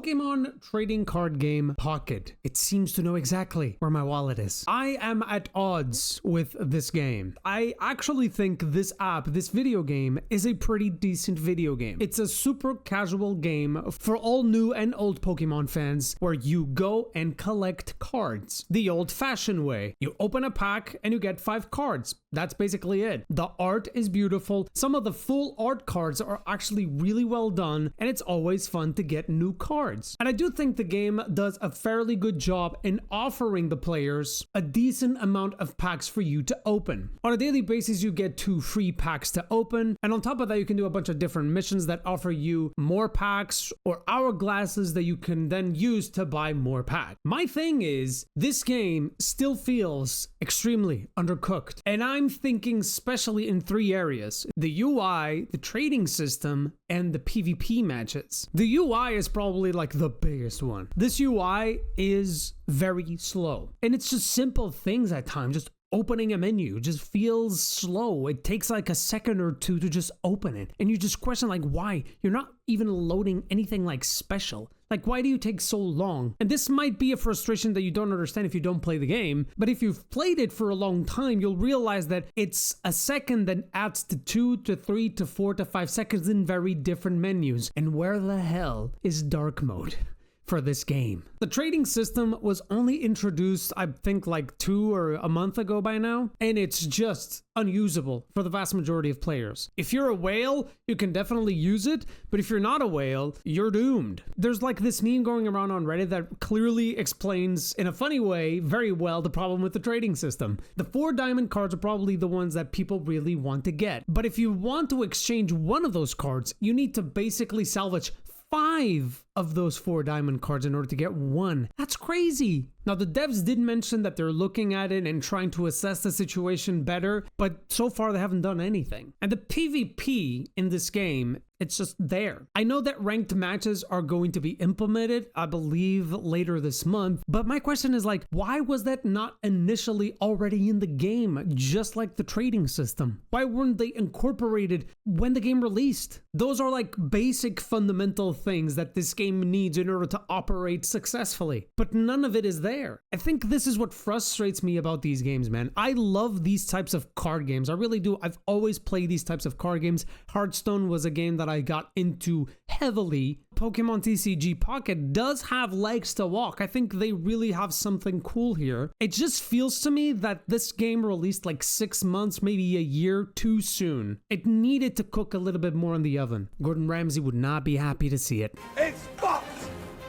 Pokemon trading card game Pocket. It seems to know exactly where my wallet is. I am at odds with this game. I actually think this video game, is a pretty decent video game. It's a super casual game for all new and old Pokemon fans where you go and collect cards. The old-fashioned way. You open a pack and you get 5 cards. That's basically it. The art is beautiful. Some of the full art cards are actually really well done, and it's always fun to get new cards. And I do think the game does a fairly good job in offering the players a decent amount of packs for you to open. On a daily basis, you get 2 free packs to open, and on top of that, you can do a bunch of different missions that offer you more packs or hourglasses that you can then use to buy more packs. My thing is, this game still feels extremely undercooked, and I'm thinking especially in 3 areas: the UI, the trading system, and the PvP matches. The UI is probably like the biggest one. This UI is very slow, and it's just simple things at times. Just opening a menu just feels slow. It takes like a second or 2 to just open it, and you just question like why you're not even loading anything like special. Like, why do you take so long? And this might be a frustration that you don't understand if you don't play the game, but if you've played it for a long time, you'll realize that it's a second that adds to 2 to 3 to 4 to 5 seconds in very different menus. And where the hell is dark mode for this game? The trading system was only introduced, I think, like 2 or a month ago by now, and it's just unusable for the vast majority of players. If you're a whale, you can definitely use it, but if you're not a whale, you're doomed. There's like this meme going around on Reddit that clearly explains in a funny way very well the problem with the trading system. The 4 diamond cards are probably the ones that people really want to get, but if you want to exchange one of those cards, you need to basically salvage 5 of those 4 diamond cards in order to get 1. That's crazy. Now, the devs did mention that they're looking at it and trying to assess the situation better, but so far they haven't done anything. And the PvP in this game, it's just there. I know that ranked matches are going to be implemented, I believe, later this month, but my question is like, why was that not initially already in the game, just like the trading system? Why weren't they incorporated when the game released? Those are like basic fundamental things that this game needs in order to operate successfully, but none of it is there. I think this is what frustrates me about these games, man. I love these types of card games. I really do. I've always played these types of card games. Hearthstone was a game that I got into heavily. Pokemon TCG Pocket does have legs to walk. I think they really have something cool here. It just feels to me that this game released like 6 months, maybe a year too soon. It needed to cook a little bit more in the oven. Gordon Ramsay would not be happy to see it. It's fucked!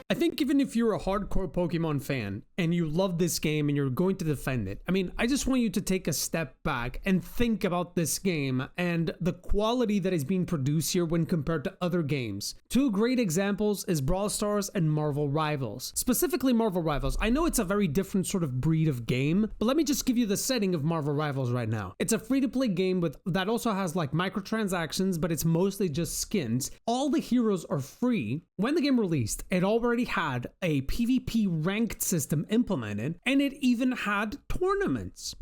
I think even if you're a hardcore Pokemon fan and you love this game and you're going to defend it, I mean, I just want you to take a step back and think about this game and the quality that is being produced here when compared to other games. 2 great examples is Brawl Stars and Marvel Rivals. Specifically Marvel Rivals. I know it's a very different sort of breed of game, but let me just give you the setting of Marvel Rivals right now. It's a free-to-play game that also has like microtransactions, but it's mostly just skins. All the heroes are free. When the game released, it already had a PvP ranked system implemented, and it even had tournaments.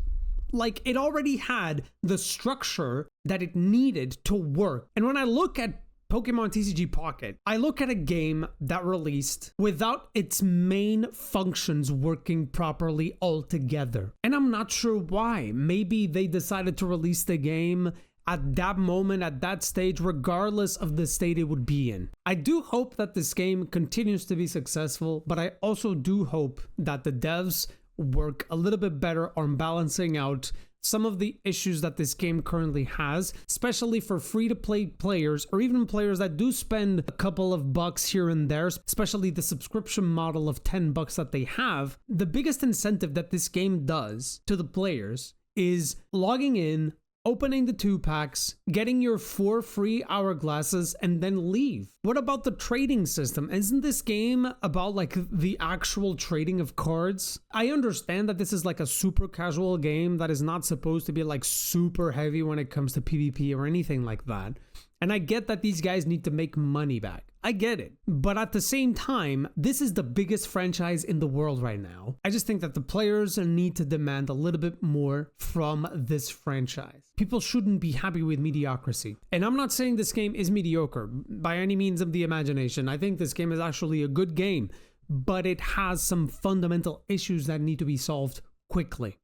Like, it already had the structure that it needed to work. And when I look at Pokemon TCG Pocket, I look at a game that released without its main functions working properly altogether. And I'm not sure why. Maybe they decided to release the game at that moment, at that stage, regardless of the state it would be in. I do hope that this game continues to be successful, but I also do hope that the devs work a little bit better on balancing out some of the issues that this game currently has, especially for free-to-play players or even players that do spend a couple of bucks here and there, especially the subscription model of $10 that they have. The biggest incentive that this game does to the players is logging in, opening the 2 packs, getting your 4 free hourglasses, and then leave. What about the trading system? Isn't this game about like the actual trading of cards? I understand that this is like a super casual game that is not supposed to be like super heavy when it comes to PvP or anything like that. And I get that these guys need to make money back. I get it. But at the same time, this is the biggest franchise in the world right now. I just think that the players need to demand a little bit more from this franchise. People shouldn't be happy with mediocrity. And I'm not saying this game is mediocre by any means of the imagination. I think this game is actually a good game, but it has some fundamental issues that need to be solved quickly.